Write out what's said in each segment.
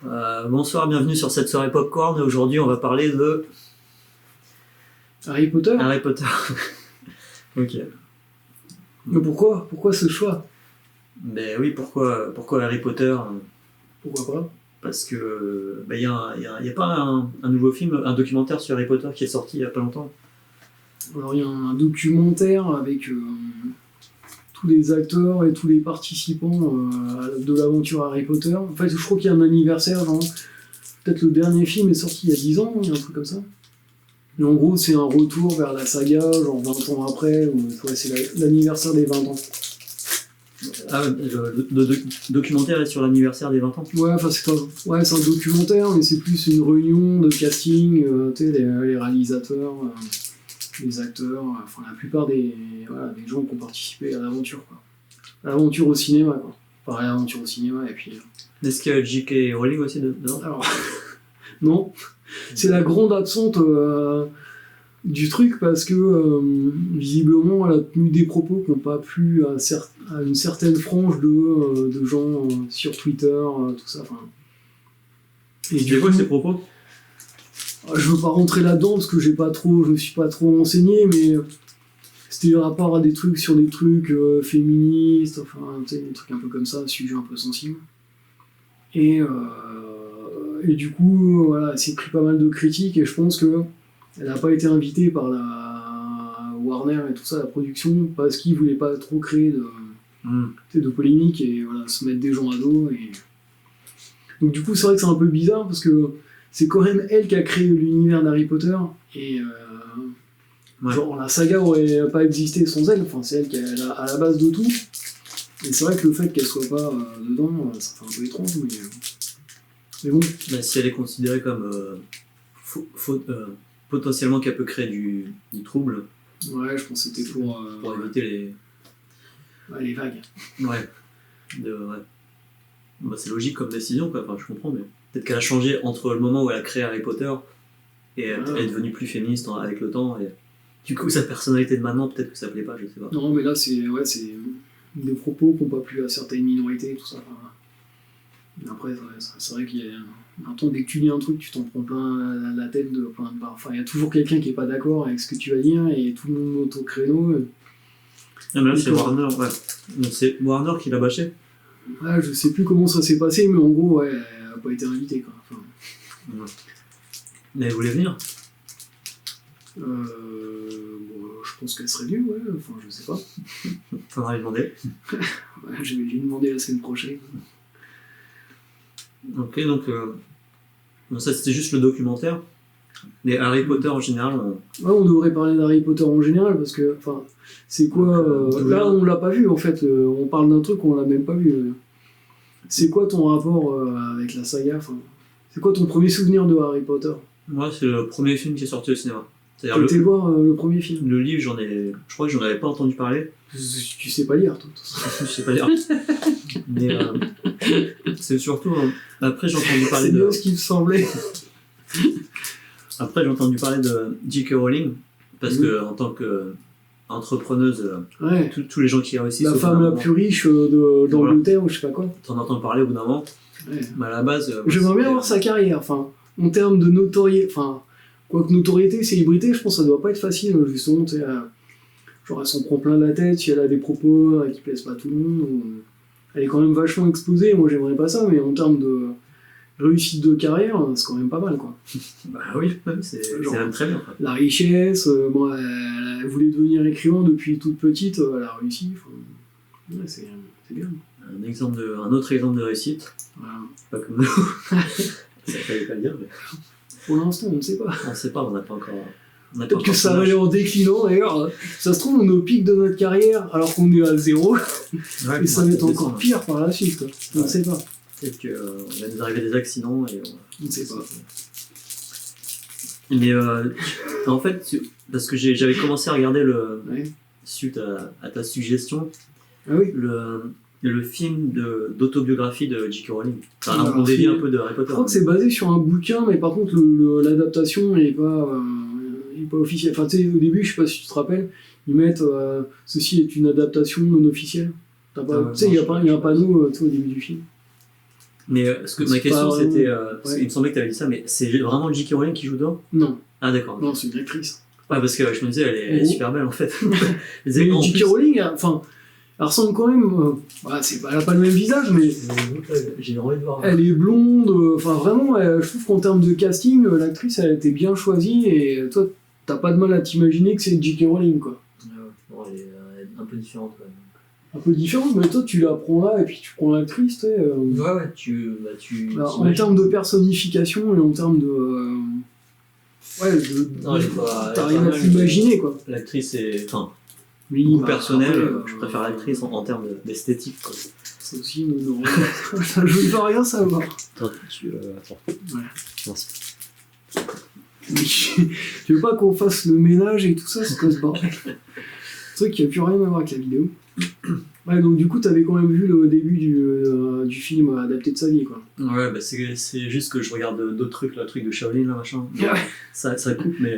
ça. Bonsoir, bienvenue sur cette soirée Popcorn. Et aujourd'hui, on va parler de Harry Potter. Harry Potter. Ok. Mais pourquoi ce choix? Ben oui, pourquoi Harry Potter? Pourquoi pas? Parce que y a pas un nouveau film, un documentaire sur Harry Potter qui est sorti il y a pas longtemps. Alors il y a un documentaire avec tous les acteurs et tous les participants de l'aventure Harry Potter. En fait, je crois qu'il y a un anniversaire, genre, peut-être le dernier film est sorti il y a 10 ans, il y a un truc comme ça. Mais en gros, c'est un retour vers la saga, genre 20 ans après, ou ouais, c'est l'anniversaire des 20 ans. Ah, le documentaire est sur l'anniversaire des 20 ans. Ouais, enfin c'est un documentaire, mais c'est plus une réunion de casting, tu sais, les réalisateurs, les acteurs, enfin la plupart des gens qui ont participé à l'aventure, quoi. L'aventure au cinéma, quoi. Enfin, l'aventure au cinéma, et puis... Est-ce qu'il y a J.K. Rowling aussi dedans? Alors, non. C'est la grande absente du truc, parce que visiblement, elle a tenu des propos qui n'ont pas plu à une certaine frange de gens sur Twitter, tout ça, enfin... Et du coup, ces propos? Je veux pas rentrer là-dedans parce que je me suis pas trop renseigné, mais c'était rapport à des trucs sur des trucs féministes, enfin, tu sais, des trucs un peu comme ça, sujet un peu sensible. Et du coup, voilà, elle s'est pris pas mal de critiques, et je pense que elle n'a pas été invitée par la Warner et tout ça, la production, parce qu'ils voulaient pas trop créer de polémique et voilà, se mettre des gens à dos. Et... Donc du coup, c'est vrai que c'est un peu bizarre, parce que c'est quand même elle qui a créé l'univers d'Harry Potter, et genre la saga aurait pas existé sans elle, enfin c'est elle qui est à la base de tout, et c'est vrai que le fait qu'elle soit pas dedans, ça fait un peu étrange, mais bon. Bah, si elle est considérée comme potentiellement qu'elle peut créer du trouble. Ouais, je pense que c'était pour éviter les vagues. Ouais. Bah, c'est logique comme décision, quoi. Enfin, je comprends, mais peut-être qu'elle a changé entre le moment où elle a créé Harry Potter et elle est devenue plus féministe avec le temps, et du coup sa personnalité de maintenant, peut-être que ça plaît pas, je sais pas. Non, mais là c'est des propos qui n'ont pas plu à certaines minorités et tout ça. Enfin, après, c'est vrai qu'il y a un temps, dès que tu lis un truc, tu t'en prends plein la tête de plein de barres. Enfin, il y a toujours quelqu'un qui est pas d'accord avec ce que tu vas dire, et tout le monde monte au créneau. Non, mais là c'est Warner, ouais. Donc, c'est Warner qui l'a bâché. Ouais, je sais plus comment ça s'est passé, mais en gros, ouais, elle a pas été invitée, quoi. Enfin... Ouais. Mais elle voulait venir? Bon, je pense qu'elle serait venue, ouais, enfin, je sais pas. Faudra lui demander. Ouais, je vais lui demander la semaine prochaine. Ok, donc ça c'était juste le documentaire. Mais Harry Potter en général, on devrait parler d'Harry Potter en général, parce que, enfin, c'est quoi... là, on l'a pas vu, en fait. On parle d'un truc qu'on l'a même pas vu. C'est quoi ton rapport avec la saga? Enfin, c'est quoi ton premier souvenir de Harry Potter? Moi, c'est le premier film qui est sorti au cinéma. T'as été voir le premier film? Le livre, je crois que j'en avais pas entendu parler. Tu sais pas lire, toi. Je sais pas lire. Mais c'est surtout... après, j'ai entendu parler c'est bien ce qu'il me semblait. Après, j'ai entendu parler de J.K. Rowling, parce que en tant qu'entrepreneuse, tous les gens qui réussissent... La femme la plus riche d'Angleterre, ou je sais pas quoi. T'en entends parler au bout d'un moment. Ouais. Mais à la base... j'aimerais bien voir sa carrière, enfin, en termes de notoriété, enfin, quoique notoriété, célébrité, je pense que ça doit pas être facile, justement, tu sais, genre elle s'en prend plein la tête, si elle a des propos qui plaisent pas à tout le monde, elle est quand même vachement exposée, moi j'aimerais pas ça, mais en termes de réussite de carrière, c'est quand même pas mal, quoi. Bah oui, c'est même très bien. Quoi. La richesse, bon, elle voulait devenir écrivain depuis toute petite, elle a réussi, ouais, c'est bien. Un autre exemple de réussite, voilà. Pas comme nous, ça fallait pas le dire, mais... Pour l'instant, on ne sait pas. On ne sait pas, on n'a pas encore... Peut-être que ça va aller en déclinant, d'ailleurs. Ça se trouve, on est au pic de notre carrière, alors qu'on est à 0, et ça va être encore pire par la suite, quoi. On ne sait pas. Peut-être qu'il va nous arriver des accidents, et on ne sait pas. Mais en fait, parce que j'avais commencé à regarder suite à ta suggestion, le film d'autobiographie de J.K. Rowling. Enfin, on dévie un peu de Harry Potter. Je crois que c'est basé sur un bouquin, mais par contre l'adaptation n'est pas officielle. Enfin, tu sais, au début, je sais pas si tu te rappelles, ils mettent ceci est une adaptation non officielle. Tu sais, il y a un panneau au début du film. Mais ma question c'était, parce qu'il me semblait que tu avais dit ça, mais c'est vraiment J.K. Rowling qui joue dedans? Non. Ah d'accord. Non, c'est une actrice. Ouais, parce que je me disais, elle est super belle en fait. Mais J.K. Rowling, enfin, elle ressemble quand même. Elle a pas le même visage, mais. J'ai envie de voir. Elle est blonde, enfin vraiment, je trouve qu'en termes de casting, l'actrice elle a été bien choisie et toi, t'as pas de mal à t'imaginer que c'est J.K. Rowling quoi. Bon, elle est un peu différente quand même. Un peu différente, mais toi tu la prends là et puis tu prends l'actrice, tu sais. Ouais, en termes de personnification et en termes de. T'arrives à t'imaginer quoi. L'actrice est. Enfin, oui, goût personnel, je préfère l'actrice en termes d'esthétique. C'est aussi une je ne veux rien savoir. Attends. Ouais. Merci. Tu veux pas qu'on fasse le ménage et tout ça, c'est quoi ce bordel? Un truc qui a plus rien à voir avec la vidéo. Ouais, donc du coup, t'avais quand même vu le début du film adapté de sa vie, quoi. Ouais, bah c'est juste que je regarde d'autres trucs, le truc de Shaolin, là, machin. Ça coupe, mais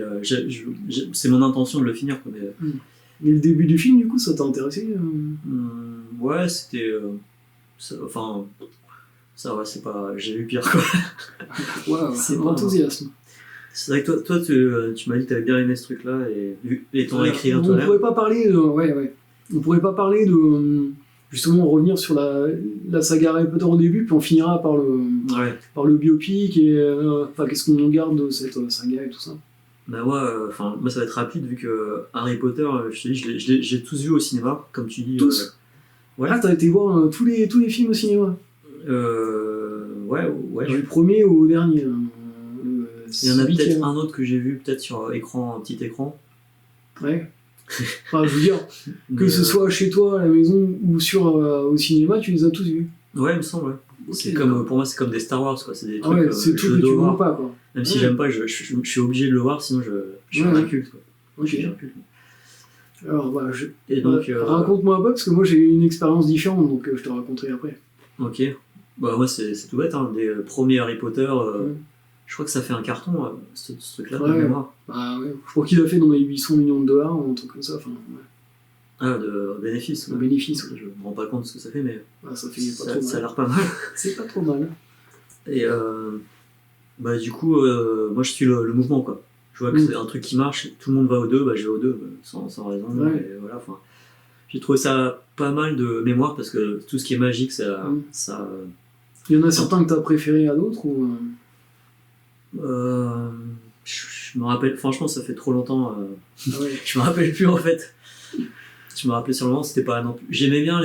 c'est mon intention de le finir, quoi. Mais le début du film, du coup, ça t'a intéressé Ouais, c'était... enfin... Ça va, c'est pas... J'ai vu pire, quoi. Ouais, c'est pas enthousiasme. C'est vrai que toi tu m'as dit que t'avais bien aimé ce truc-là, et t'en as écrit un toi-même. On pourrait pas parler de... Ouais. On pourrait pas parler de... Justement, revenir sur la saga Harry Potter au début, puis on finira par le biopic, et... Enfin, qu'est-ce qu'on garde de cette saga et tout ça. Bah moi ça va être rapide, vu que Harry Potter, je te dis, j'ai tous vu au cinéma, comme tu dis. Tous Ouais. Ah, t'as été voir tous les films au cinéma Ouais. Du premier au dernier. Il y en a peut-être un autre que j'ai vu, peut-être sur un petit écran. Ouais. Enfin, je veux dire, que ce soit chez toi, à la maison, ou au cinéma, tu les as tous vus. Ouais, il me semble, ouais. Okay, pour moi, c'est comme des Star Wars, quoi. C'est des trucs c'est tout que tu vois pas, quoi. Même si j'aime pas, je suis obligé de le voir, sinon je suis un culte, quoi. Ok. Je suis un culte. Alors, voilà, Et donc, raconte-moi pas, parce que moi j'ai eu une expérience différente, donc je te raconterai après. Ok. Bah, moi, c'est tout bête, hein. Des premiers Harry Potter, je crois que ça fait un carton, ce truc-là, de mémoire. Bah, ouais. Je crois qu'il a fait dans les 800 millions de dollars, ou un truc comme ça, enfin, ouais. Ah, de bénéfices. De bénéfices, ouais. Je me rends pas compte de ce que ça fait, mais ça fait pas trop mal. Ça a l'air pas mal. C'est pas trop mal. Et bah, du coup, moi je suis le mouvement, quoi. Je vois que c'est un truc qui marche, tout le monde va au 2, bah je vais au 2, sans raison. Ouais. Et voilà, enfin, j'ai trouvé ça pas mal de mémoire, parce que tout ce qui est magique, ça. Il y en a certains que t'as préférés à d'autres ou... Je me rappelle, franchement, ça fait trop longtemps. Ouais. Je me rappelle plus en fait. Je me rappelais sur le moment, c'était pas non plus. J'aimais bien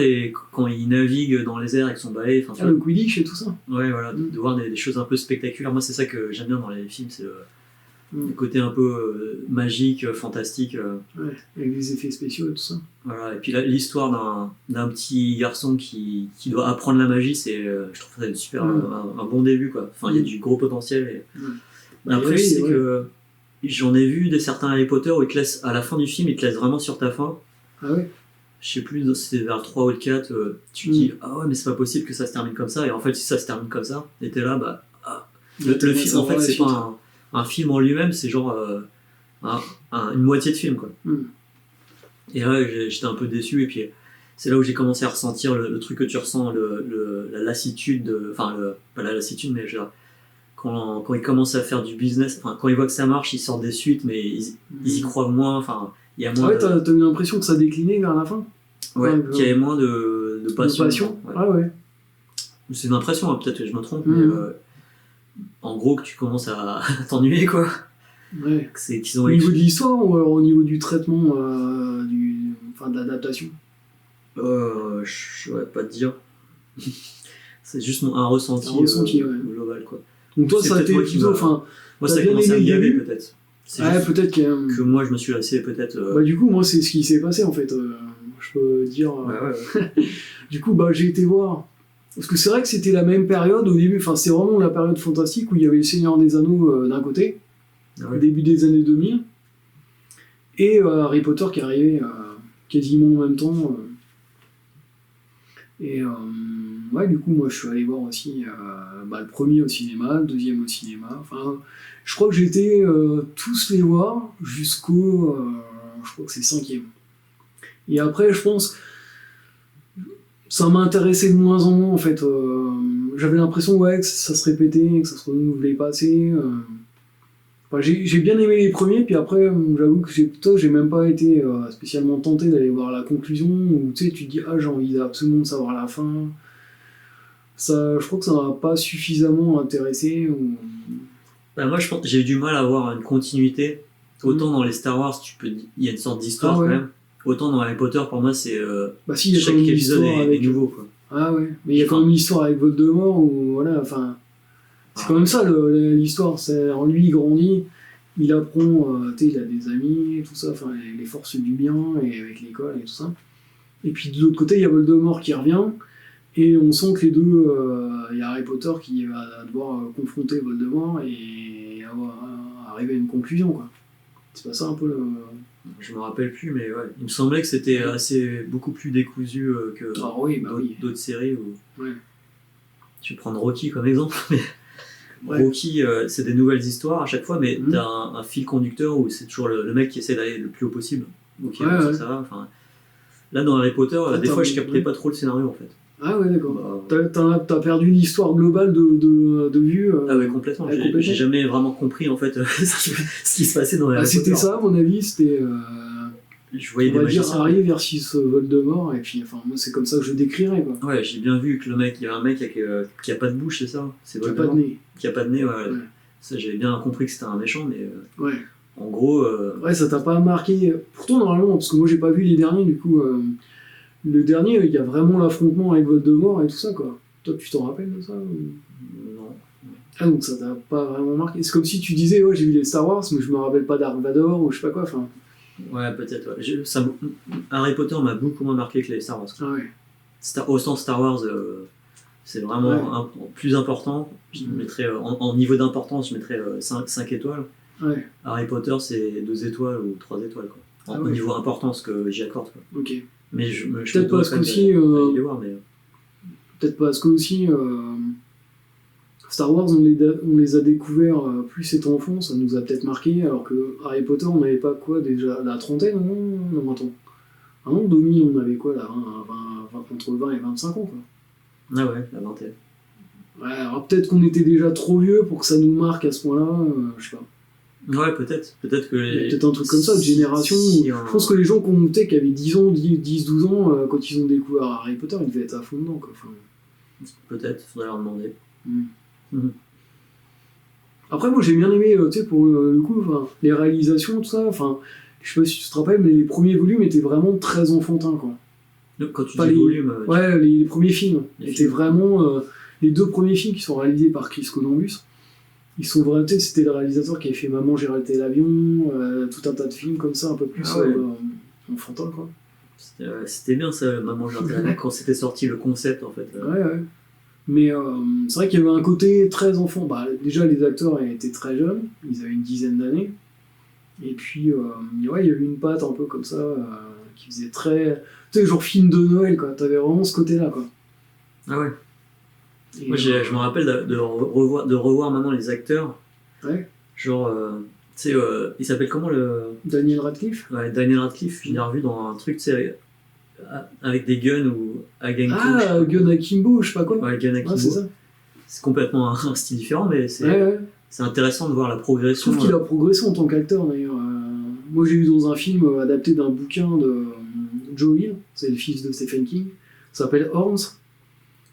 quand ils naviguent dans les airs avec son balai. Le Quidditch et tout ça. Ouais, voilà, de voir des choses un peu spectaculaires. Moi, c'est ça que j'aime bien dans les films, c'est le côté un peu magique, fantastique. Ouais, avec des effets spéciaux et tout ça. Voilà, et puis l'histoire d'un petit garçon qui doit apprendre la magie, je trouve ça super, un bon début, quoi. Enfin, il y a du gros potentiel. Après, je sais que j'en ai vu certains Harry Potter où ils te laissent, à la fin du film, ils te laissent vraiment sur ta faim. Ah ouais? Je sais plus, c'était vers le 3 ou le 4, tu te dis, ah ouais, mais c'est pas possible que ça se termine comme ça, et en fait, si ça se termine comme ça, et t'es là, bah. Le film, en fait, c'est pas un film en lui-même, c'est genre une moitié de film, quoi. Et là, j'étais un peu déçu, et puis c'est là où j'ai commencé à ressentir le truc que tu ressens, la lassitude, enfin, pas la lassitude, mais genre, quand ils commencent à faire du business, enfin, quand ils voient que ça marche, ils sortent des suites, mais ils y croient moins, enfin. Il y a moins t'as eu l'impression que ça déclinait vers la fin? Ouais, qu'il y avait moins de passion. De passion. Ouais. C'est une impression, hein, peut-être que je me trompe, mais en gros que tu commences à t'ennuyer, quoi. Ouais. C'est qu'ils ont au niveau de l'histoire ou au niveau du traitement de l'adaptation? Je saurais pas te dire. C'est juste un ressenti, global, quoi. Donc toi, ça a été plutôt... Moi, ça a commencé à me gaver, peut-être. Peut-être que moi je me suis lassé, peut-être. Bah, du coup, moi, c'est ce qui s'est passé en fait. Je peux dire. Ouais. Du coup, j'ai été voir. Parce que c'est vrai que c'était la même période au début. Enfin, c'est vraiment la période fantastique où il y avait le Seigneur des Anneaux d'un côté, au début des années 2000, et Harry Potter qui arrivait quasiment en même temps. Et du coup, moi je suis allé voir aussi le premier au cinéma, le deuxième au cinéma. Enfin, je crois que j'ai été tous les voir jusqu'au. Je crois que c'est 5e. Et après, je pense. ça m'intéressait de moins en moins en fait. J'avais l'impression que ça se répétait, que ça se renouvelait pas assez. Enfin, j'ai bien aimé les premiers, puis après, j'avoue que j'ai même pas été spécialement tenté d'aller voir la conclusion, où tu sais, tu te dis, ah, j'ai envie absolument de savoir la fin. Ça, je crois que ça m'a pas suffisamment intéressé. Bah, moi, je pense j'ai eu du mal à avoir une continuité. Autant dans les Star Wars, il y a une sorte d'histoire quand même. Autant dans Harry Potter, pour moi, c'est si, chaque épisode est nouveau, quoi. Ah ouais, mais il y a quand même l'histoire avec Voldemort où voilà, enfin. C'est quand même ça l'histoire, c'est en lui il grandit, il apprend, il a des amis et tout ça, enfin les forces du bien et avec l'école et tout ça. Et puis de l'autre côté il y a Voldemort qui revient et on sent que les deux, il y a Harry Potter qui va devoir confronter Voldemort et arriver à une conclusion quoi. C'est pas ça un peu le... Je me rappelle plus mais ouais, il me semblait que c'était beaucoup plus décousu que d'autres séries où... Ouais. Je vais prendre Rocky comme exemple mais... Ouais. Rocky, c'est des nouvelles histoires à chaque fois, mais t'as un fil conducteur où c'est toujours le mec qui essaie d'aller le plus haut possible. Donc ça va. Enfin, là, dans Harry Potter, des fois, je captais pas trop le scénario en fait. Ah ouais, d'accord. T'as perdu l'histoire globale de vue. Ah ouais, complètement. J'ai jamais vraiment compris en fait ce qui se passait dans Harry Potter. C'était ça, à mon avis, c'était. Je voyais on va dire Harry versus Voldemort, et puis enfin, moi c'est comme ça que je décrirais quoi. Ouais, j'ai bien vu que il y a un mec qui a pas de bouche, c'est ça? C'est qui a pas de nez. Qui a pas de nez, ouais. Ça, j'avais bien compris que c'était un méchant, mais ouais. En gros. Ouais, ça t'a pas marqué. Pourtant, normalement, parce que moi j'ai pas vu les derniers, du coup, le dernier, il y a vraiment l'affrontement avec Voldemort et tout ça quoi. Toi, tu t'en rappelles de ça Non. Ah, donc ça t'a pas vraiment marqué. C'est comme si tu disais, ouais, j'ai vu les Star Wars, mais je me rappelle pas Dark Vador ou je sais pas quoi, enfin. Ouais, peut-être. Ouais. Harry Potter m'a beaucoup moins marqué que les Star Wars. Ah ouais. Au sens Star Wars, c'est vraiment plus important. Je mettrais, en niveau d'importance, je mettrais 5 étoiles. Ouais. Harry Potter, c'est 2 étoiles ou 3 étoiles. Quoi. Au niveau importance que j'y accorde. Quoi. Ok. Mais je peut-être parce que aussi. Peut-être parce que aussi. Star Wars, on les a découverts plus étant enfant, ça nous a peut-être marqué, alors que Harry Potter, on n'avait pas quoi déjà la trentaine, non, attends. Ah non, Domi, on avait quoi là, entre 20 et 25 ans quoi. Ah ouais, la vingtaine. Ouais, alors peut-être qu'on était déjà trop vieux pour que ça nous marque à ce point-là, je sais pas. Ouais, peut-être. Peut-être que... Il y a peut-être un truc comme ça, de génération. Je pense que les gens qui avaient 10 ans, 10-12 ans, quand ils ont découvert Harry Potter, ils devaient être à fond dedans quoi. Enfin... Peut-être, faudrait leur demander. Après moi j'ai bien aimé tu sais pour le coup les réalisations tout ça enfin je sais pas si tu te rappelles mais les premiers volumes étaient vraiment très enfantins quoi. Donc, quand tu dis volumes ouais les premiers films étaient vraiment les 2 premiers films qui sont réalisés par Chris Columbus ils sont vraiment c'était le réalisateur qui avait fait Maman j'ai raté l'avion tout un tas de films comme ça un peu plus enfantins quoi. C'était bien ça Maman j'ai raté l'avion quand c'était sorti le concept en fait. Ouais. Mais c'est vrai qu'il y avait un côté très enfant. Bah, déjà, les acteurs étaient très jeunes, ils avaient une dizaine d'années. Et puis, il y avait une patte un peu comme ça, qui faisait très. Tu sais, genre film de Noël, quoi. T'avais vraiment ce côté-là, quoi. Ah ouais. Et moi, je me rappelle de revoir maintenant les acteurs. Ouais. Genre, tu sais, il s'appelle comment le. Daniel Radcliffe. Ouais, Daniel Radcliffe, je l'ai revu dans un truc, tu sais. Avec des guns ou Agenko. Ah, Gun Akimbo, je sais pas quoi. Ouais, Gun Akimbo. Ouais, c'est ça. C'est complètement un style différent, mais c'est intéressant de voir la progression. Je trouve qu'il a progressé en tant qu'acteur d'ailleurs. Moi j'ai vu dans un film adapté d'un bouquin de Joe Hill, c'est le fils de Stephen King, ça s'appelle Horns.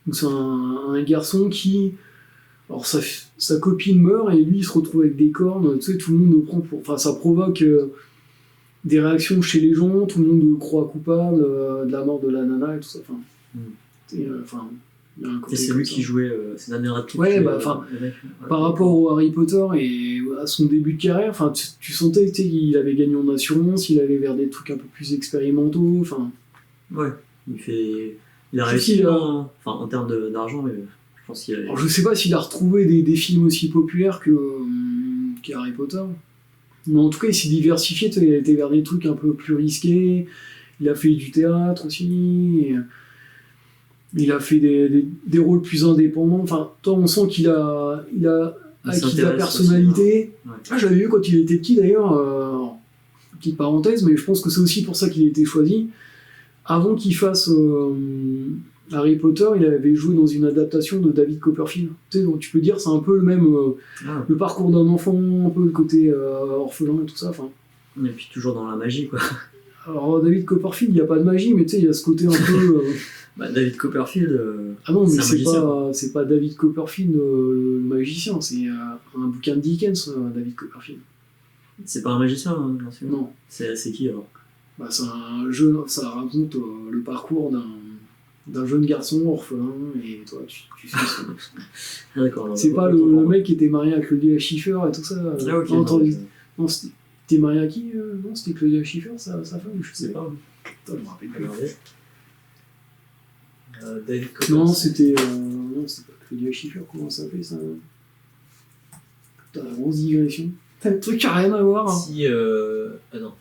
Donc c'est un garçon qui. Alors sa copine meurt et lui il se retrouve avec des cornes, tu sais, tout le monde le prend pour. Enfin, ça provoque. Des réactions chez les gens, tout le monde le croit coupable de la mort de la nana et tout ça. Enfin, il y a un côté et c'est lui qui jouait, c'est Daniel Radcliffe. Ouais, par rapport au Harry Potter et à son début de carrière, enfin, tu sentais qu'il avait gagné en assurance, il allait vers des trucs un peu plus expérimentaux. Enfin. Ouais. Il a réussi en termes d'argent, mais je pense qu'il a. Alors, je sais pas s'il a retrouvé des films aussi populaires qu'Harry Potter. Mais en tout cas, il s'est diversifié, il a été vers des trucs un peu plus risqués, il a fait du théâtre aussi, il a fait des rôles plus indépendants, enfin, toi on sent qu'il a acquis la personnalité. Aussi, ouais. Ah, j'avais vu quand il était petit d'ailleurs, petite parenthèse, mais je pense que c'est aussi pour ça qu'il a été choisi. Avant qu'il fasse Harry Potter, il avait joué dans une adaptation de David Copperfield. Tu sais, donc tu peux dire c'est un peu le même, le parcours d'un enfant, un peu le côté orphelin et tout ça. Enfin. Et puis toujours dans la magie, quoi. Alors David Copperfield, il n'y a pas de magie, mais tu sais, il y a ce côté un peu... Bah, David Copperfield, ah non, mais c'est pas David Copperfield le magicien, c'est un bouquin de Dickens, David Copperfield. C'est pas un magicien, hein, bien sûr. Non. C'est qui alors? Bah, c'est un jeu, ça raconte le parcours d'un jeune garçon orphelin, et toi, tu sais ce Ah, d'accord. C'est pas le mec qui était marié à Claudia Schiffer et tout ça. Ah, ok. Non, t'es marié à qui? Non, c'était Claudia Schiffer, sa femme? Je sais pas. Putain, je me rappelle plus. David Copperfield. Non, c'était pas Claudia Schiffer, comment ça s'appelait ça? Putain, la grosse digression. T'as le truc qui a rien à voir. Hein. Si, ah non.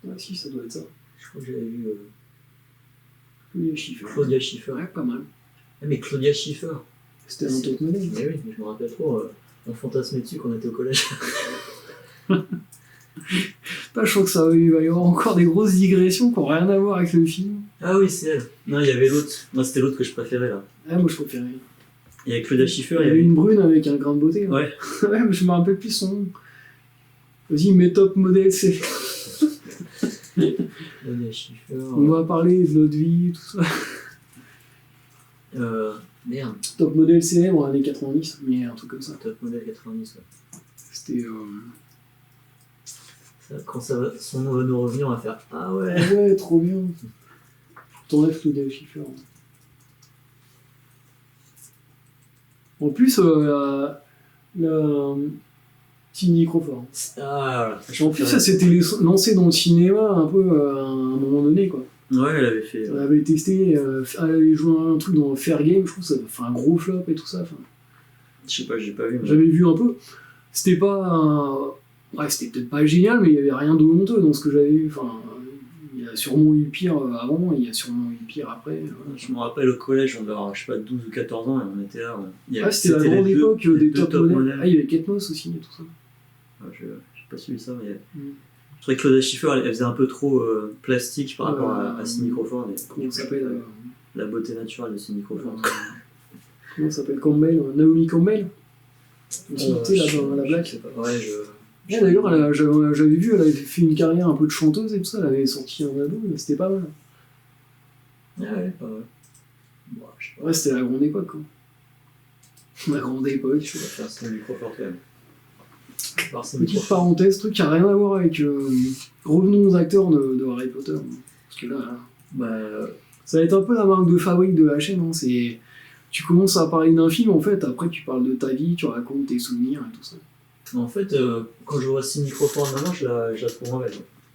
Ouais, si, ça doit être ça. Je crois que j'avais vu. Claudia Schiffer. Ouais, pas mal. Ah, mais Claudia Schiffer. C'était un top modèle. Mais oui, mais je me rappelle trop. On fantasmait dessus quand on était au collège. Je crois que ça il va y avoir encore des grosses digressions qui n'ont rien à voir avec le film. Ah oui, c'est elle. Non, il y avait l'autre. Moi, c'était l'autre que je préférais là. Ah, moi je préférais. Il y avait Claudia Schiffer. Il y avait une brune avec un grain de beauté. Ouais. Ouais, mais je me rappelle plus son nom. Vas-y, mes top modèles, c'est. Claudia Schiffer. On va parler de notre vie, tout ça. Merde. Top modèle célèbre, années 90, mais un truc comme ça. Top modèle 90, ouais. C'était. Quand son nom va nous revenir, on va faire ah ouais. Ah ouais, trop bien. T'enlèves Claudia Schiffer. En plus, Cindy Crawford. Ah, en plus, ça s'était lancé dans le cinéma un peu à un moment donné, quoi. Ouais, elle avait fait. Elle avait testé, elle avait joué un truc dans Fair Game, je trouve, ça avait fait un gros flop et tout ça. Je sais pas, j'ai pas vu. Mais... J'avais vu un peu. C'était pas. Ouais, c'était peut-être pas génial, mais il y avait rien de honteux dans ce que j'avais vu. Enfin, il y a sûrement eu pire avant, il y a sûrement eu pire après. Ouais. Je me rappelle au collège, on devait avoir, je sais pas, 12 ou 14 ans, et on était là. C'était la grande époque des top modèles. Ah, il y avait Kate Moss aussi et tout ça. Ouais, j'ai pas suivi ça, mais. Je trouvais que Claudia Schiffer, elle faisait un peu trop plastique par rapport à Cindy Crawford. Comment ça s'appelle la beauté naturelle de Cindy Crawford. Comment ça s'appelle Campbell Naomi Campbell. Tu sais, là, dans la blague. Ouais, Ouais, d'ailleurs, j'avais vu, elle avait fait une carrière un peu de chanteuse et tout ça, elle avait sorti un album, mais c'était pas mal. Ah ouais, pas mal. Bon, je sais pas. Ouais, c'était la grande époque, quoi. La grande époque. Je vais faire Cindy Crawford quand même. Petite parenthèse, truc qui a rien à voir avec. Revenons aux acteurs de Harry Potter. Parce que là, ça va être un peu la marque de fabrique de la chaîne. Hein, c'est. Tu commences à parler d'un film, en fait, après tu parles de ta vie, tu racontes tes souvenirs et tout ça. En fait, quand je vois Cindy Crawford maintenant, je la trouve en belle.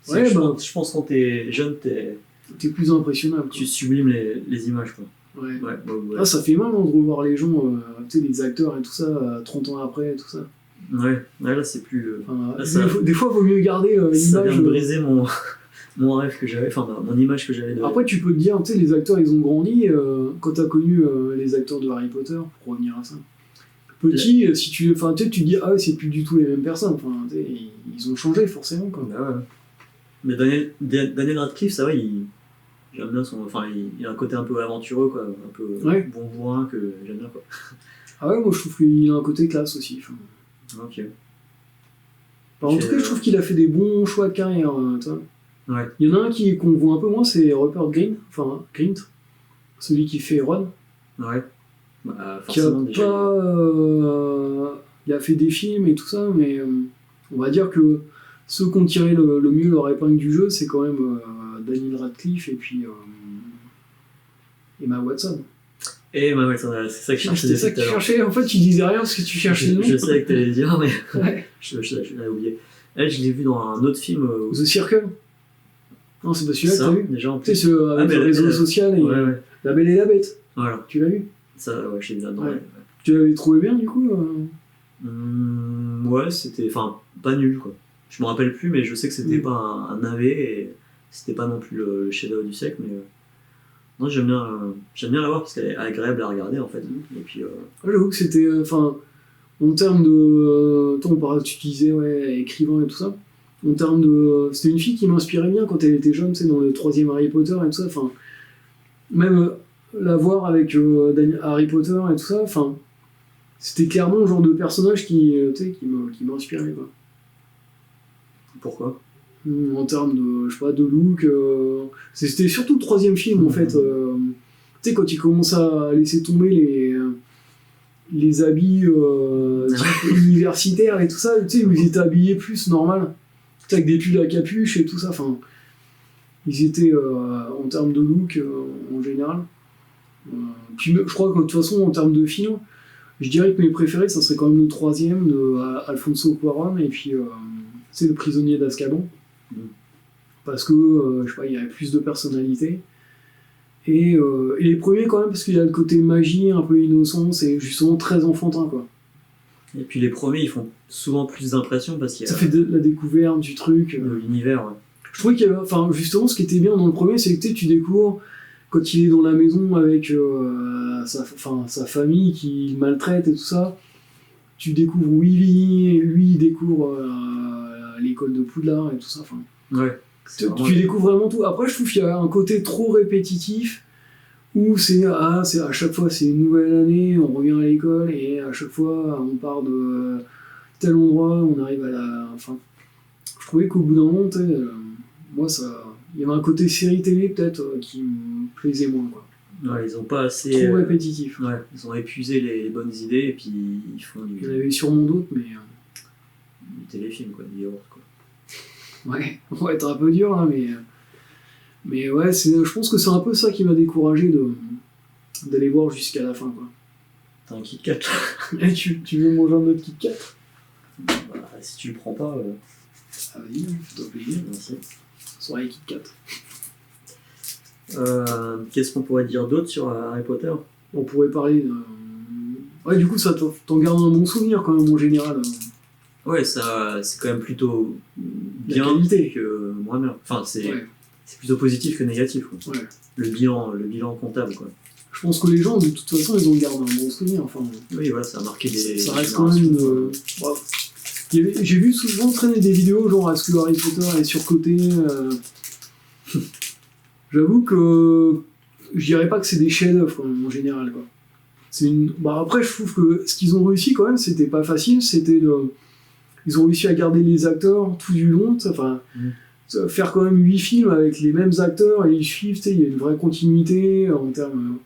Ouais, je pense que quand t'es jeune, t'es plus impressionnable. Tu sublimes les images, quoi. Ouais. Ouais. Ah, ça fait mal hein, de revoir les gens, tu sais, les acteurs et tout ça, 30 ans après et tout ça. Ouais, là c'est plus. Des fois, il vaut mieux garder l'image. Ça vient de briser mon rêve que j'avais, enfin mon image que j'avais de. Après, tu peux te dire, tu sais, les acteurs ils ont grandi quand t'as connu les acteurs de Harry Potter, pour revenir à ça. Petit, si tu te dis, ah ouais, c'est plus du tout les mêmes personnes, enfin, ils ont changé forcément, quoi. Bah ouais. Mais Daniel Radcliffe, ça va, j'aime bien son. Enfin, il a un côté un peu aventureux, quoi, un peu bon bourrin que j'aime bien, quoi. Ah ouais, moi je trouve qu'il a un côté classe aussi. Enfin. Ok. En tout cas, je trouve qu'il a fait des bons choix de carrière, toi. Ouais. Il y en a un qu'on voit un peu moins, c'est Rupert Grint, celui qui fait Ron. Ouais. Forcément, qui il a fait des films et tout ça, mais on va dire que ceux qui ont tiré le mieux leur épingle du jeu, c'est quand même Daniel Radcliffe et puis Emma Watson. Et Emma Watson, c'est ça que je cherchais. C'était ça que tu cherchais, en fait tu disais rien parce que tu cherchais le nom. Je savais que t'allais le dire, mais ouais. je l'avais oublié. Elle, je l'ai vu dans un autre film. The Circle. Non, c'est pas celui-là que t'as vu. Déjà en plus. Tu sais, avec le réseau social et La Belle et la Bête. Voilà. Tu l'as vu? Ça, ouais, je l'ai vu là-dedans. Ouais. Tu l'avais trouvé bien du coup ouais, c'était. Enfin, pas nul quoi. Je me rappelle plus, mais je sais que c'était pas un navet et c'était pas non plus le chef-d'œuvre du siècle, mais. Non, j'aime bien la voir parce qu'elle est agréable à regarder en fait. Et puis. J'avoue que c'était. Enfin, en termes de. Tu disais, écrivain et tout ça. En termes de. C'était une fille qui m'inspirait bien quand elle était jeune, tu sais, dans le 3e Harry Potter et tout ça. Enfin. même la voir avec Harry Potter et tout ça, enfin, c'était clairement le genre de personnage qui m'inspirait, quoi. Pourquoi? En termes de, je sais pas, de look, c'était surtout le troisième film, en fait. Tu sais, quand il commence à laisser tomber les habits type universitaires et tout ça, tu sais, où ils étaient habillés plus normal, avec des pulls à capuche et tout ça, enfin, ils étaient en termes de look en général. Puis je crois que de toute façon, en termes de film, je dirais que mes préférés, ça serait quand même le troisième de Alfonso Cuarón, et puis c'est Le Prisonnier d'Azkaban, parce que je sais pas, il y avait plus de personnalité. Et les premiers quand même, parce qu'il y a le côté magie, un peu innocence, et justement très enfantin, quoi. Et puis les premiers, ils font souvent plus d'impression parce qu'il y a... Ça fait de la découverte du truc. De l'univers, ouais. Je trouvais qu'il y avait, enfin, justement, ce qui était bien dans le premier, c'est que tu découvres, quand il est dans la maison avec sa famille qui le maltraite et tout ça, tu découvres où il vit, lui il découvre l'école de Poudlard et tout ça. Enfin, ouais. Tu découvres vraiment tout. Après, je trouve qu'il y a un côté trop répétitif où c'est à chaque fois c'est une nouvelle année, on revient à l'école et à chaque fois on part de tel endroit, on arrive à la. Enfin, je trouvais qu'au bout d'un moment, moi ça. Il y avait un côté série télé peut-être qui me plaisait moins, quoi. Ouais, ils ont pas assez... Trop répétitif. Ouais, ils ont épuisé les bonnes idées et puis ils font du... Il y en avait sûrement d'autres, mais... Du téléfilm, quoi, du yaourt, quoi. Ouais, on va être un peu dur, là, mais ouais, je pense que c'est un peu ça qui m'a découragé d'aller voir jusqu'à la fin, quoi. T'as un Kit Kat. Et tu veux manger un autre Kit Kat? Bah, si tu le prends pas... Ah vas-y, fais-toi plaisir. Merci. Soirée Kit Kat. Qu'est-ce qu'on pourrait dire d'autre sur Harry Potter? On pourrait parler de... Ouais, du coup, ça t'en garde un bon souvenir, quand même, en général. Ouais, ça, c'est quand même plutôt bien que moins bien. Enfin, c'est plutôt positif que négatif, quoi. Ouais. Le bilan comptable, quoi. Je pense que les gens, de toute façon, ils en gardent un bon souvenir. Enfin, oui, voilà, ça a marqué des... Ça reste quand même une... J'ai vu souvent traîner des vidéos, genre, est-ce que Harry Potter est surcoté J'avoue que je dirais pas que c'est des chefs-d'œuvre, quand même, en général, quoi. Après, je trouve que ce qu'ils ont réussi, quand même, c'était pas facile, ils ont réussi à garder les acteurs tout du long, enfin, faire quand même 8 films avec les mêmes acteurs et ils suivent, il y a une vraie continuité en termes...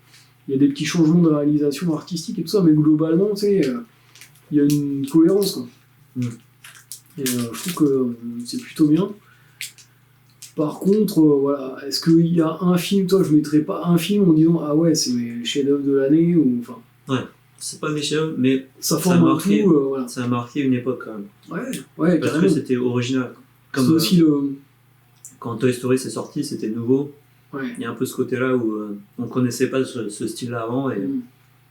Il y a des petits changements de réalisation artistique et tout ça, mais globalement, il y a une cohérence, quoi. Et je trouve que c'est plutôt bien. Par contre, voilà, est-ce qu'il y a un film, toi, je mettrais pas un film en disant ah ouais, c'est mes chefs-d'œuvre de l'année, ou enfin. Ouais, c'est pas mes chefs-d'œuvre, mais ça forme un tout, voilà. Ça a marqué une époque quand même. Ouais, parce carrément. que c'était original. Comme aussi quand Toy Story s'est sorti, c'était nouveau. Ouais. Il y a un peu ce côté-là où on connaissait pas ce style-là avant. Et...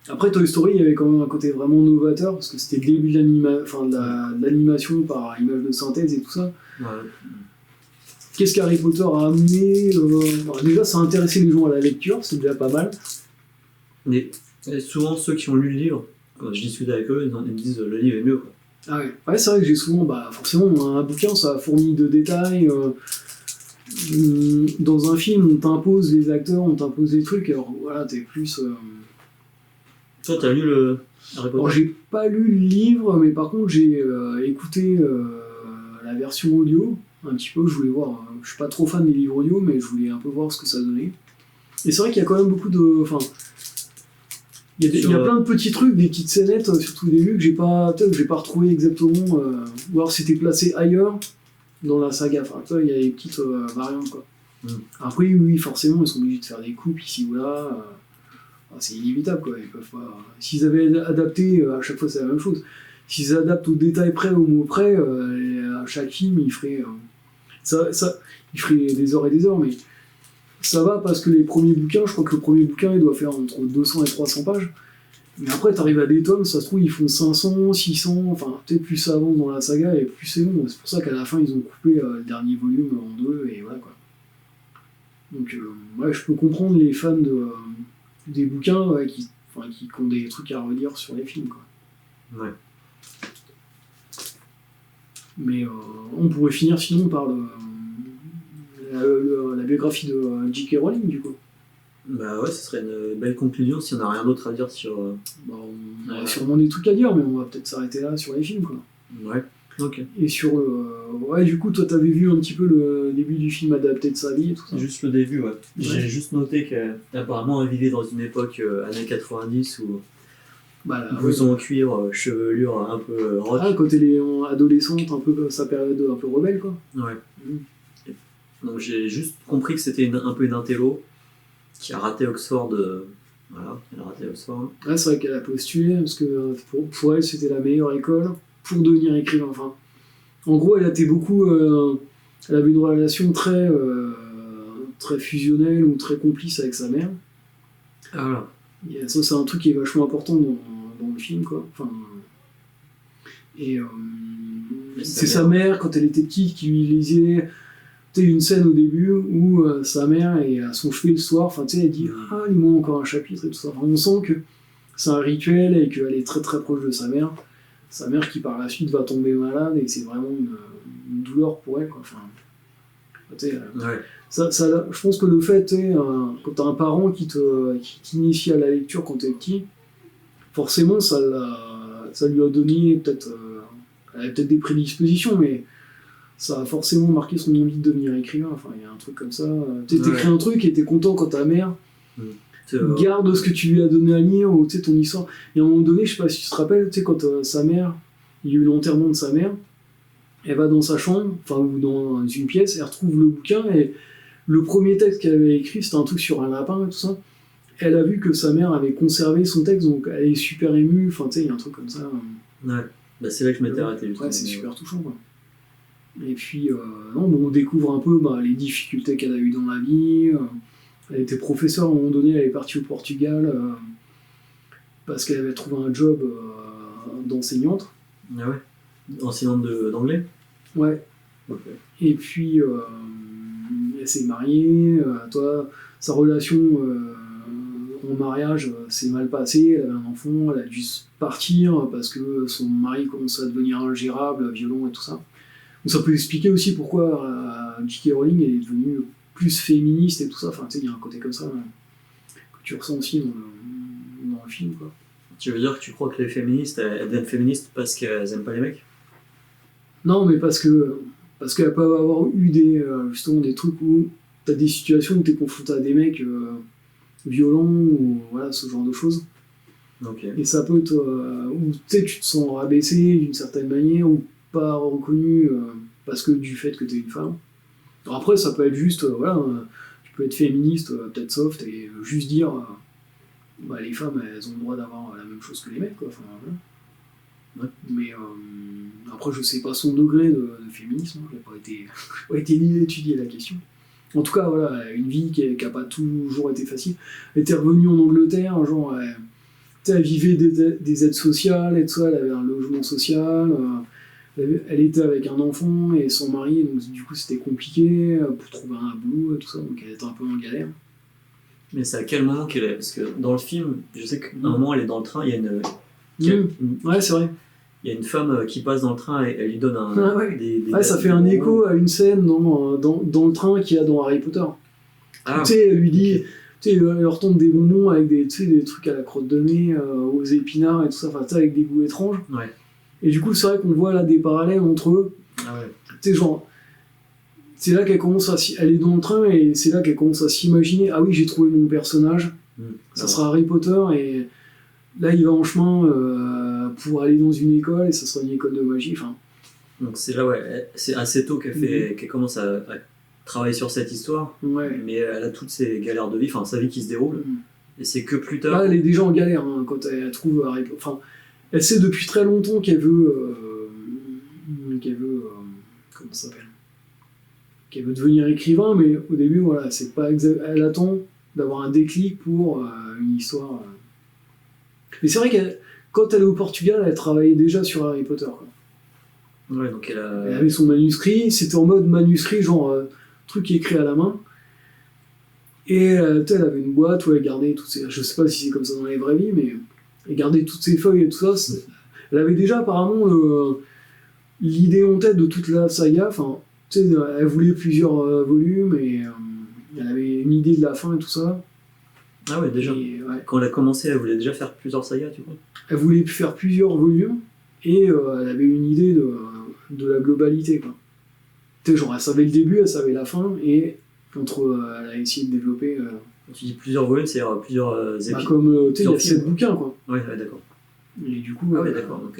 Après, Toy Story, il y avait quand même un côté vraiment novateur, parce que c'était le début de l'animation par image de synthèse et tout ça. Ouais. Qu'est-ce qu'Harry Potter a amené déjà, ça a intéressé les gens à la lecture, c'est déjà pas mal. Et souvent, ceux qui ont lu le livre, quand je discute avec eux, ils me disent le livre est mieux, quoi. Ah ouais, c'est vrai que j'ai souvent, forcément, un bouquin, ça fournit de détails. Dans un film, on t'impose les acteurs, on t'impose des trucs, alors voilà, t'es plus... Toi, t'as lu le Harry Potter? Alors, j'ai pas lu le livre, mais par contre, j'ai écouté la version audio, un petit peu, je voulais voir, je suis pas trop fan des livres audio, mais je voulais un peu voir ce que ça donnait. Et c'est vrai qu'il y a quand même beaucoup de... Enfin, il y a plein de petits trucs, des petites scénettes, surtout au début, que j'ai pas retrouvé exactement, ou alors c'était placé ailleurs dans la saga. Enfin, il y a des petites variantes, quoi. Après, oui, forcément, ils sont obligés de faire des coupes ici ou là. C'est inévitable, quoi. Ils peuvent pas... S'ils avaient adapté, à chaque fois c'est la même chose. S'ils adaptent au détail près, au mot près, à chaque film, ils feraient... ils feraient des heures et des heures, mais ça va parce que les premiers bouquins, je crois que le premier bouquin, il doit faire entre 200 et 300 pages. Mais après, t'arrives à des tomes, ça se trouve, ils font 500, 600, enfin, peut-être plus ça avance dans la saga, et plus c'est long. C'est pour ça qu'à la fin, ils ont coupé le dernier volume en deux, et voilà, quoi. Donc, ouais, je peux comprendre les fans des bouquins qui ont des trucs à redire sur les films, quoi. Ouais. Mais on pourrait finir sinon par la biographie de J.K. Rowling, du coup. Bah ouais, ce serait une belle conclusion si on n'a rien d'autre à dire sur. Bah, on a sûrement des trucs à dire, mais on va peut-être s'arrêter là sur les films, quoi. Ouais, ok. Et sur ouais, du coup, toi, t'avais vu un petit peu le début du film adapté de sa vie et tout ça. Juste le début, ouais. J'ai juste noté qu'apparemment, elle vivait dans une époque années 90 où. Bah, blouson en cuir, chevelure un peu rock. Ah, quand elle est adolescente, un peu sa période un peu rebelle, quoi. Ouais. Donc j'ai juste compris que c'était un peu une intello qui a raté Oxford. Voilà, elle a raté Oxford. Ouais, c'est vrai qu'elle a postulé, parce que pour elle, c'était la meilleure école pour devenir écrivain. Enfin, en gros, elle avait une relation très fusionnelle ou très complice avec sa mère. Ah, voilà. Et ça, c'est un truc qui est vachement important dans le film, quoi. Enfin, et c'est sa mère, quand elle était petite, qui lui lisait une scène au début où sa mère est à son chevet le soir, enfin, elle dit « Ah, lis-moi encore un chapitre » et tout ça. Enfin, on sent que c'est un rituel et qu'elle est très très proche de sa mère. Sa mère qui par la suite va tomber malade et que c'est vraiment une douleur pour elle, quoi. Enfin, ouais. je pense que le fait, quand t'as un parent qui t'initie à la lecture quand t'es petit, forcément ça lui a donné peut-être... elle avait peut-être des prédispositions, mais ça a forcément marqué son envie de devenir écrivain. Enfin, il y a un truc comme ça. T'écris un truc et t'es content quand ta mère garde ce que tu lui as donné à lire, ou ton histoire. Et à un moment donné, je sais pas si tu te rappelles, quand sa mère, il y a eu l'enterrement de sa mère, elle va dans sa chambre, enfin, ou dans une pièce, elle retrouve le bouquin, et le premier texte qu'elle avait écrit, c'était un truc sur un lapin et tout ça. Elle a vu que sa mère avait conservé son texte, donc elle est super émue. Enfin, il y a un truc comme ça. Ouais, bah, c'est là que je m'étais arrêté. Ouais, c'est super touchant, quoi. Et puis, on découvre un peu les difficultés qu'elle a eues dans la vie. Elle était professeure à un moment donné, elle est partie au Portugal parce qu'elle avait trouvé un job d'enseignante. Ah ouais. Enseignante d'anglais. Ouais. Okay. Et puis, elle s'est mariée. Sa relation en mariage s'est mal passée. Elle avait un enfant, elle a dû partir parce que son mari commençait à devenir ingérable, violent et tout ça. Donc ça peut expliquer aussi pourquoi J.K. Rowling est devenue plus féministe et tout ça. Enfin, il y a un côté comme ça que tu ressens aussi dans le film, quoi. Tu veux dire que tu crois que les féministes, elles deviennent féministes parce qu'elles aiment pas les mecs? Non, mais parce qu'elles peuvent avoir eu justement des trucs où t'as des situations où t'es confronté à des mecs violents ou voilà, ce genre de choses. Okay. Et ça peut où tu te sens rabaissé d'une certaine manière ou pas reconnu parce que du fait que t'es une femme. Alors après, ça peut être juste, tu peux être féministe, peut-être soft, et juste dire les femmes, elles ont le droit d'avoir la même chose que les mecs, quoi. Enfin, voilà. Ouais. Mais après, je sais pas son degré de féminisme, hein. J'ai pas été ni étudier la question. En tout cas, voilà, une vie qui a pas toujours été facile. Elle était revenue en Angleterre, genre, elle vivait des aides sociales et tout ça, elle avait un logement social. Elle était avec un enfant et son mari, donc du coup c'était compliqué pour trouver un boulot et tout ça, donc elle était un peu en galère. Mais c'est à quel moment qu'elle est? Parce que dans le film, je sais qu'à un moment elle est dans le train, il y a ouais, c'est vrai. Il y a une femme qui passe dans le train et elle lui donne ça fait un écho à une scène dans le train qu'il y a dans Harry Potter. Ah, tu sais, elle lui dit, elle leur tombe des bonbons avec des trucs à la crotte de nez, aux épinards et tout ça, enfin avec des goûts étranges. Ouais. Et du coup, c'est vrai qu'on voit là des parallèles entre eux. Ah ouais. Tu sais, genre, c'est là qu'elle commence elle est dans le train et c'est là qu'elle commence à s'imaginer, ah oui, j'ai trouvé mon personnage, ça sera Harry Potter, et là il va en chemin pour aller dans une école et ça sera une école de magie. Enfin. Donc c'est là, ouais, c'est assez tôt qu'elle commence à travailler sur cette histoire, mais elle a toutes ses galères de vie, enfin sa vie qui se déroule, et c'est que plus tard. Là, elle est déjà en galère quand elle trouve Harry Potter. Enfin, elle sait depuis très longtemps qu'elle veut. Comment ça s'appelle? Qu'elle veut devenir écrivain, mais au début, voilà, c'est pas elle attend d'avoir un déclic pour une histoire. Mais c'est vrai que quand elle est au Portugal, elle travaillait déjà sur Harry Potter, quoi. Ouais, donc elle avait son manuscrit, c'était en mode manuscrit, genre truc écrit à la main. Et elle avait une boîte où elle gardait toutes ses. Je sais pas si c'est comme ça dans les vraies vies, mais elle gardait toutes ses feuilles et tout ça. Elle avait déjà apparemment l'idée en tête de toute la saga. Enfin, elle voulait plusieurs volumes et elle avait une idée de la fin et tout ça. Ah ouais, déjà. Quand elle a commencé, elle voulait déjà faire plusieurs sagas, tu vois. Elle voulait faire plusieurs volumes, et elle avait une idée de la globalité, quoi. Tu sais, genre, elle savait le début, elle savait la fin, et elle a essayé de développer... Tu dis plusieurs volumes, c'est-à-dire plusieurs épisodes. Comme, tu sais, il y a 7 bouquins, quoi. Ouais, d'accord. Et du coup, d'accord. Donc,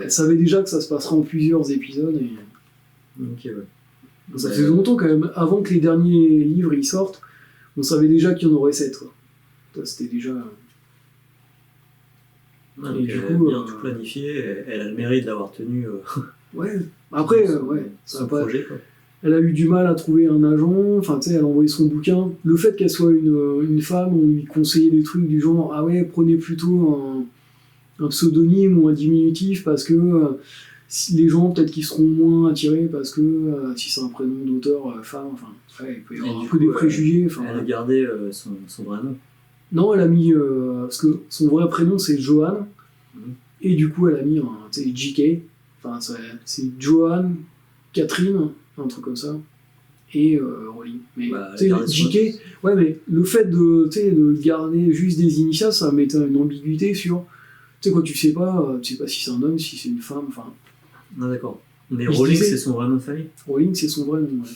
elle savait déjà que ça se passerait en plusieurs épisodes, et... Ok, ouais. Donc, ça faisait longtemps, quand même, avant que les derniers livres ils sortent, on savait déjà qu'il y en aurait 7, quoi. C'était déjà... Et du coup, bien tout planifié, elle a le mérite d'avoir tenu... Ouais, après, son projet, quoi. Elle a eu du mal à trouver un agent, enfin tu sais, elle a envoyé son bouquin. Le fait qu'elle soit une femme, on lui conseillait des trucs du genre, ah ouais, prenez plutôt un pseudonyme ou un diminutif parce que les gens peut-être qu'ils seront moins attirés parce que si c'est un prénom d'auteur femme, enfin, il peut y avoir un peu des préjugés. Elle a gardé son vrai nom. Non, elle a mis, parce que son vrai prénom c'est Joanne, et du coup elle a mis JK, enfin c'est Joanne, Catherine, un truc comme ça, et Rowling. Mais JK, ouais, mais le fait de garder juste des initiales, ça mettait une ambiguïté sur, tu sais quoi, tu sais pas si c'est un homme, si c'est une femme, enfin. Non, d'accord. Mais Rowling, c'est son vrai nom de famille. Rowling, c'est son vrai nom, ouais.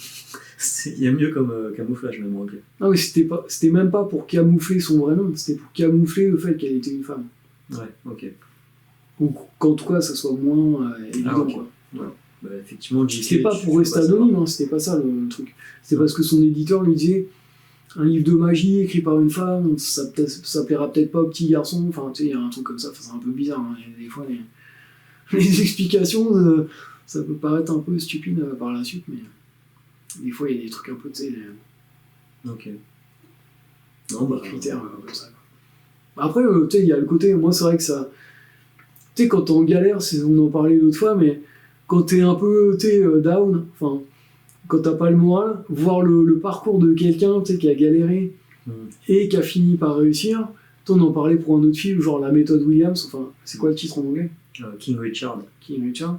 Il y a mieux comme camouflage, même, ok. Non, mais c'était même pas pour camoufler son vrai nom, c'était pour camoufler le fait qu'elle était une femme. Ouais, ok. Donc, qu'en tout cas, ça soit moins évident, quoi. Ouais. Bah, effectivement, c'était pas pour rester anonyme, hein, c'était pas ça le truc. C'était parce que son éditeur lui disait un livre de magie écrit par une femme, ça plaira peut-être pas aux petits garçons, enfin, tu sais, il y a un truc comme ça, c'est un peu bizarre, hein. Des fois, les explications, ça peut paraître un peu stupide par la suite, mais des fois, il y a des trucs un peu, tu sais, ok. Non, des critères comme ça. Après, tu sais, il y a le côté, moi, c'est vrai que ça. Tu sais, quand t'es en galère, on en parlait l'autre fois, mais quand t'es un peu down, enfin, quand t'as pas le moral, voir le parcours de quelqu'un qui a galéré et qui a fini par réussir, on en parlait pour un autre film, genre La méthode Williams, enfin, c'est quoi le titre en anglais ? King Richard. King Richard.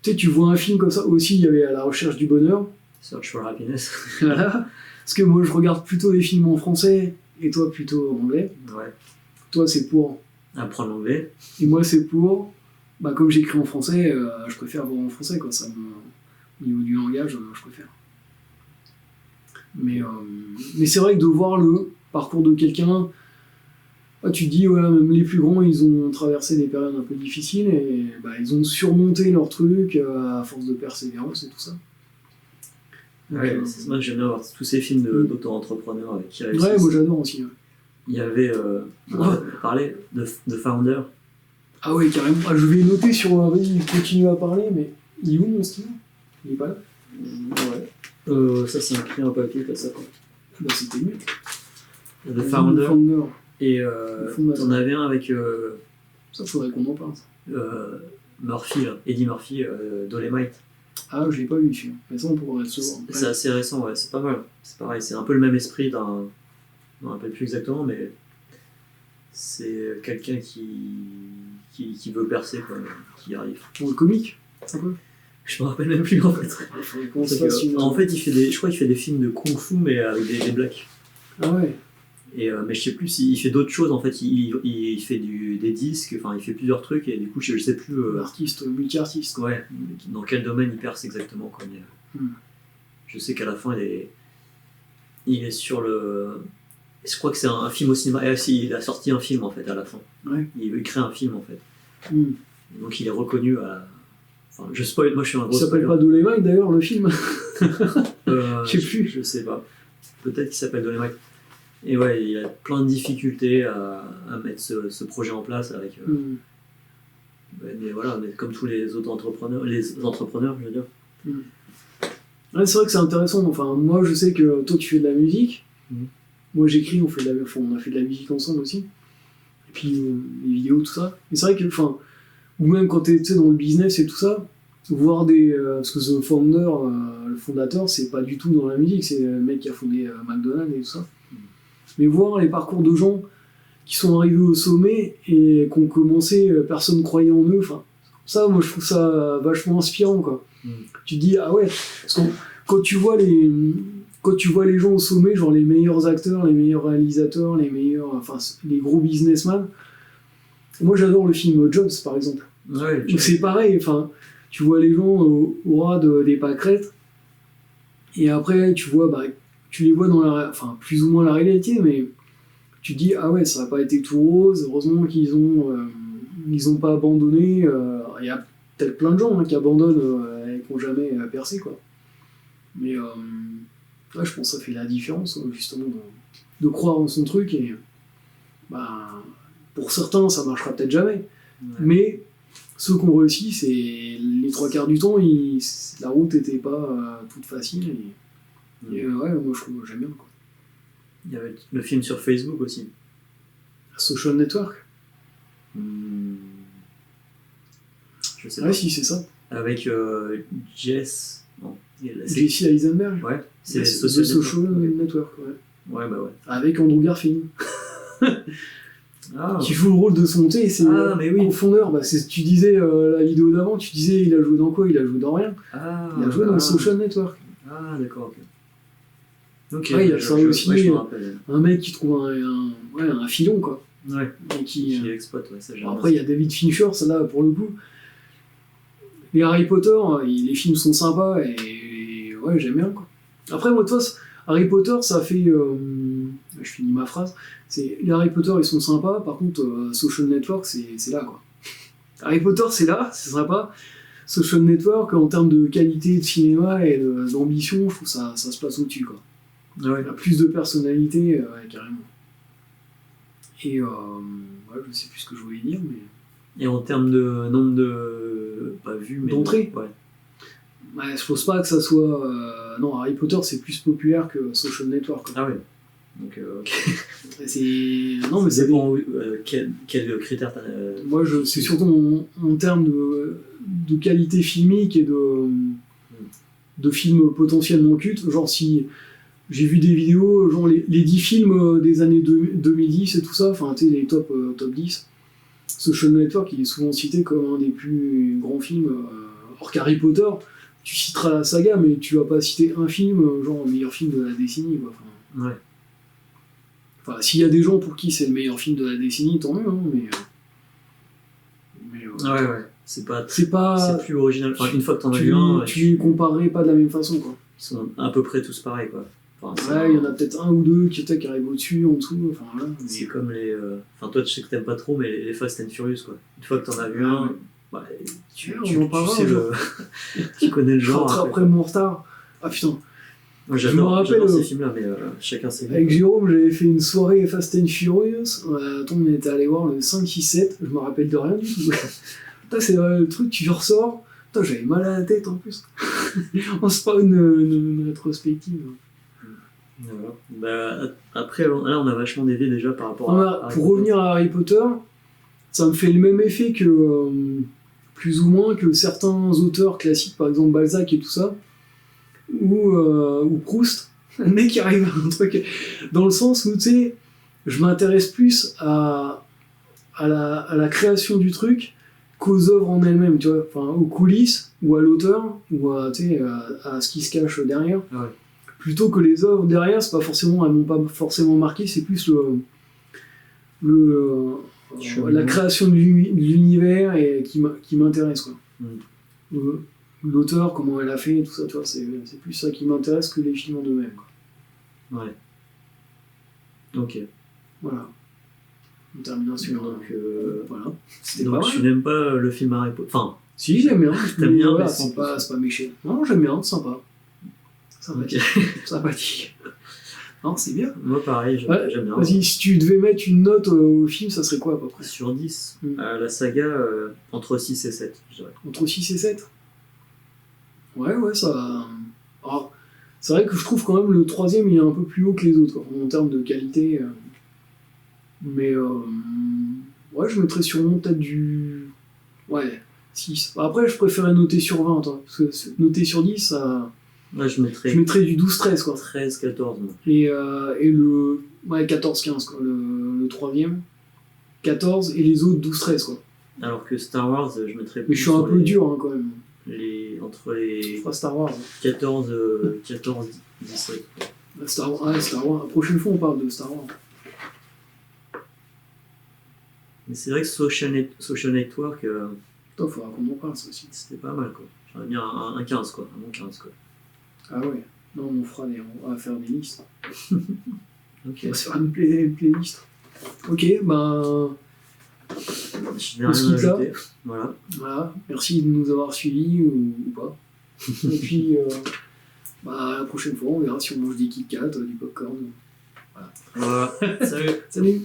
Tu sais, tu vois un film comme ça, aussi, il y avait À la recherche du bonheur. Search for Happiness. Voilà. Parce que moi, je regarde plutôt des films en français, et toi, plutôt en anglais. Ouais. Toi, c'est pour... apprendre l'anglais. Et moi, c'est pour... comme j'écris en français, je préfère voir en français, quoi. Au niveau du langage, je préfère. Mais c'est vrai que de voir le parcours de quelqu'un, tu te dis, ouais, même les plus grands, ils ont traversé des périodes un peu difficiles, et ils ont surmonté leur truc à force de persévérance et tout ça. Donc, ouais, c'est moi que j'aime bien voir tous ces films d'auto-entrepreneurs qui réussissent. Ouais, moi j'adore aussi. Ouais. Il y avait, on parlait de Founder. Ah ouais, carrément. Je vais noter sur... vas-y, continue à parler, mais il est où mon stylo ? Il est pas là ? Ouais. Ça c'est écrit en papier, pas ça, quoi. C'était mieux. The Founder. Et t'en avais un avec... ça, faudrait qu'on en parle. Murphy, là. Eddie Murphy, Dolemite. Ah, je l'ai pas vu, celui-là. Mais ça, on pourrait se voir. C'est assez récent, ouais, c'est pas mal. C'est pareil, c'est un peu le même esprit d'un... Je me rappelle plus exactement, mais c'est quelqu'un qui veut percer, quoi, qui y arrive. Pour le comique, un peu. Je me rappelle même plus, en fait. En fait, je crois qu'il fait des films de kung-fu, mais avec des blacks. Ah ouais. Et, mais je sais plus s'il fait d'autres choses, en fait, il fait des disques, enfin il fait plusieurs trucs, et du coup je sais plus... L'artiste, multi-artiste. Ouais, dans quel domaine il perce exactement, quoi. Mais, je sais qu'à la fin il est sur le... Je crois que c'est un film au cinéma, et aussi, il a sorti un film en fait à la fin. Ouais. Il crée un film en fait. Donc il est reconnu à... Enfin, je spoil, moi je suis un gros spoiler. Il s'appelle pas Dolemite d'ailleurs le film. Je sais plus. Je sais pas. Peut-être qu'il s'appelle Dolemite. Et ouais, il a plein de difficultés à mettre ce projet en place avec. Mais voilà, mais comme tous les autres entrepreneurs, je veux dire. Ouais, c'est vrai que c'est intéressant. Enfin, moi, je sais que toi, tu fais de la musique. Moi, j'écris, on a fait de la musique ensemble aussi. Et puis, les vidéos, tout ça. Mais c'est vrai que, enfin, ou même quand t'es dans le business et tout ça, voir parce que The Founder, le fondateur, c'est pas du tout dans la musique, c'est le mec qui a fondé McDonald's et tout ça. Mais voir les parcours de gens qui sont arrivés au sommet et qui ont commencé, personne croyait en eux, enfin, ça, moi, je trouve ça vachement inspirant, quoi. Tu te dis, ah ouais, parce que quand tu vois quand tu vois les gens au sommet, genre les meilleurs acteurs, les meilleurs réalisateurs, les gros businessmen, moi j'adore le film Jobs par exemple. Ouais, Donc c'est pareil, tu vois les gens au ras des pâquerettes, et après tu les vois dans plus ou moins la réalité, mais tu te dis, ah ouais, ça n'a pas été tout rose, heureusement qu'ils ont pas abandonné. Il y a peut-être plein de gens qui abandonnent et qui n'ont jamais percé, quoi. Mais ouais, je pense que ça fait la différence, justement, de croire en son truc, et pour certains, ça marchera peut-être jamais. Ouais. Mais ceux qui ont réussi, c'est les 3/4 du temps, la route n'était pas toute facile. Et ouais, moi j'aime bien, quoi. Il y avait le film sur Facebook aussi. Social Network. Je sais pas. Ouais, si, c'est ça. Avec Jesse Eisenberg. Ouais, c'est Social Network. Ouais, bah ouais. Avec Andrew Garfield. Qui joue le rôle de son thé, c'est confondeur. Tu disais la vidéo d'avant, tu disais il a joué dans quoi? Il a joué dans rien. Il a joué dans Social Network. Ah, d'accord, ok. Ouais, il y a ça aussi, un mec qui trouve un filon, quoi. Ouais, et qui exploite, ouais, ça. Après, il y a David Fincher, ça là, pour le coup. Les Harry Potter, les films sont sympas, et ouais, j'aime bien, quoi. Après, moi, toi, Harry Potter, ça fait... je finis ma phrase. Les Harry Potter, ils sont sympas, par contre, Social Network, c'est là, quoi. Harry Potter, c'est là, c'est sympa. Social Network, en termes de qualité de cinéma et d'ambition, je trouve ça se place au-dessus, quoi. Ouais. Il a plus de personnalité, carrément. Et je sais plus ce que je voulais dire, mais... Et en termes de nombre de... pas vues, mais... d'entrées. Ouais. Je pense pas que ça soit... Non, Harry Potter, c'est plus populaire que Social Network, quoi. Ah ouais. Donc, ok. Non, mais ça dépend quel critère t'as... Moi, c'est surtout en termes de qualité filmique et de films potentiellement cultes. Genre, si j'ai vu des vidéos, genre les 10 films des années 2010 et tout ça, les top 10, Social Network, il est souvent cité comme un des plus grands films. Or qu'Harry Potter, tu citeras la saga, mais tu vas pas citer un film, genre le meilleur film de la décennie, quoi. Ouais. S'il y a des gens pour qui c'est le meilleur film de la décennie, tant mieux, hein, mais ouais. C'est plus original. Une fois que t'en as vu tu les comparerais pas de la même façon, quoi. Ils sont à peu près tous pareils, quoi. Il y en a peut-être un ou deux qui arrivent au-dessus, en dessous, voilà. C'est comme les... toi, je sais que t'aimes pas trop, mais les Fast and Furious, quoi. Une fois que t'en as vu un, tu sais tu connais le genre. Après mon retard... Ah putain. Moi, j'adore ces films-là, mais chacun ses goûts. Avec Jérôme, j'avais fait une soirée Fast and Furious. On était allé voir le 5, 6, 7. Je me rappelle de rien du tout. C'est le truc, tu ressors. J'avais mal à la tête en plus. C'est pas une rétrospective. Après, là, on a vachement dévié déjà par rapport pour revenir à Harry Potter, ça me fait le même effet que, plus ou moins, que certains auteurs classiques, par exemple Balzac et tout ça, ou Proust. Le mec qui arrive à un truc, dans le sens où, tu sais, je m'intéresse plus à la création du truc qu'aux œuvres en elles-mêmes, tu vois, aux coulisses, ou à l'auteur, ou à ce qui se cache derrière. Ouais. Plutôt que les œuvres derrière, elles m'ont pas forcément marqué, c'est plus la création de l'univers et qui m'intéresse, quoi. L'auteur, comment elle a fait, tout ça, tu vois, c'est plus ça qui m'intéresse que les films en eux-mêmes, quoi. Ouais. Ok. Voilà. On termine sur... Donc, voilà. Donc tu n'aimes pas le film Harry Potter? Si, j'aime bien. T'aimes bien, voilà, c'est pas méchant. Non, j'aime bien, c'est sympa. Sympathique. Sympathique. Non, c'est bien. Moi, pareil, j'aime bien. Vas-y, si tu devais mettre une note au film, ça serait quoi à peu près? Sur 10. La saga, entre 6 et 7, je dirais. Entre 6 et 7? Ouais, ça... Alors, c'est vrai que je trouve quand même le troisième, il est un peu plus haut que les autres, quoi, en termes de qualité. Mais, ouais, je mettrais sûrement peut-être du... Ouais, 6. Après, je préférais noter sur 20, toi, parce que noter sur 10, ça... Ouais, je mettrais du 12-13, quoi. 13-14, moi. Et le... Ouais, 14-15, quoi, le troisième. 14, et les autres 12-13, quoi. Alors que Star Wars, je mettrais... Mais je suis un peu dur, hein, quand même. Entre les... Star Wars. 14, 17. Star Wars. La prochaine fois, on parle de Star Wars. Mais c'est vrai que Social Network, Toi, faudra qu'on en parle, ça aussi. c'était pas mal, quoi. J'aurais mis un 15, quoi. Un bon 15, quoi. Ah ouais. Non, on va faire des listes. Ok. On va se faire une playlist. Ok, ben. Je n'ai rien à ajouter. Voilà. Merci de nous avoir suivis ou pas. Et puis, la prochaine fois, on verra si on mange des Kit Kat, du popcorn. Voilà. Salut. Salut.